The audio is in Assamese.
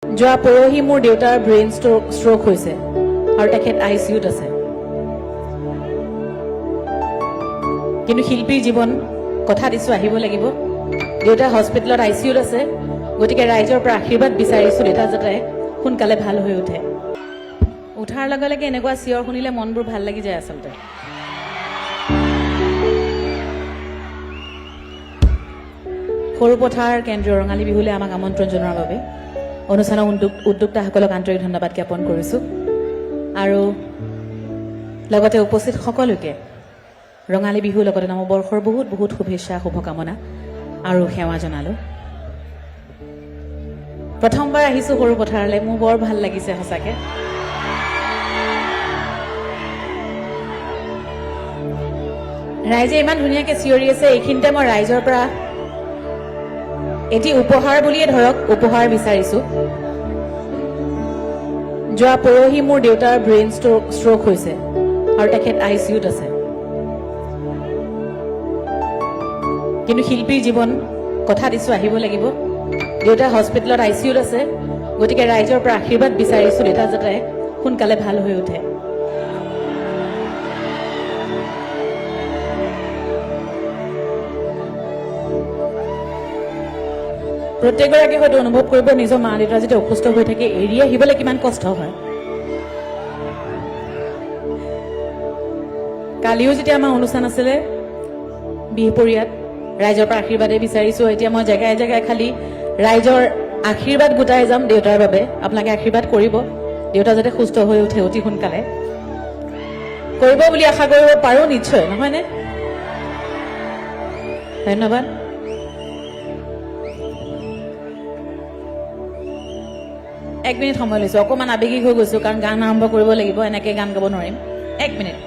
যোৱা পৰহি মোৰ দেউতাৰ ব্ৰেইন ষ্ট্ৰোক হৈছে আৰু তেখেত আইচিইউত আছে। কিন্তু শিল্পীৰ জীৱন কথা দিছো আহিব লাগিব। দেউতা হস্পিটেলত আইচিইউত আছে, গতিকে ৰাইজৰ পৰা আশীৰ্বাদ বিচাৰিছো দেউতা যাতে সোনকালে ভাল হৈ উঠে। উঠাৰ লগে লগে এনেকুৱা চিঞৰ শুনিলে মনবোৰ ভাল লাগি যায় আচলতে। সৰুপথাৰ কেন্দ্ৰীয় ৰঙালী বিহুলৈ আমাক আমন্ত্ৰণ জনোৱাৰ বাবে অনুষ্ঠানৰ উদ্যোক্তাসকলক আন্তৰিক ধন্যবাদ জ্ঞাপন কৰিছোঁ আৰু লগতে উপস্থিত সকলোকে ৰঙালী বিহুৰ লগতে নৱবৰ্ষৰ বহুত বহুত শুভেচ্ছা শুভকামনা আৰু সেৱা জনালোঁ। প্ৰথমবাৰ আহিছোঁ সৰুপথাৰলৈ, মোৰ বৰ ভাল লাগিছে সঁচাকৈ। ৰাইজে ইমান ধুনীয়াকৈ চিঞৰি আছে, এইখিনিতে মই ৰাইজৰ পৰা এটি উপহাৰ বুলিয়ে ধৰক উপহাৰ বিচাৰিছো। যোৱা পৰহি মোৰ দেউতাৰ ব্ৰেইন ষ্ট্ৰোক হৈছে আৰু তেখেত আইচিইউত আছে। কিন্তু শিল্পীৰ জীৱন কথা দিছো আহিব লাগিব। দেউতা হস্পিটেলত আইচিইউত আছে, গতিকে ৰাইজৰ পৰা আশীৰ্বাদ বিচাৰিছো দেউতা যাতে সোনকালে ভাল হৈ উঠে। প্ৰত্যেকগৰাকী হয়তো অনুভৱ কৰিব নিজৰ মা দেউতা যেতিয়া অসুস্থ হৈ থাকে এৰি আহিবলৈ কিমান কষ্ট হয়। কালিও যেতিয়া আমাৰ অনুষ্ঠান আছিলে বিহপুৰীয়াত, ৰাইজৰ পৰা আশীৰ্বাদে বিচাৰিছো। এতিয়া মই জেগাই জেগাই খালি ৰাইজৰ আশীৰ্বাদ গোটাই যাম দেউতাৰ বাবে। আপোনালোকে আশীৰ্বাদ কৰিব দেউতা যাতে সুস্থ হৈ উঠে অতি সোনকালে। কৰিব বুলি আশা কৰিব পাৰো নিশ্চয়, নহয়নে? ধন্যবাদ। এক মিনিট সময় লৈছো, অকণমান আৱেগিক হৈ গৈছো কাৰণ গান আৰম্ভ কৰিব লাগিব, এনেকৈ গান গাব নোৱাৰিম। এক মিনিট।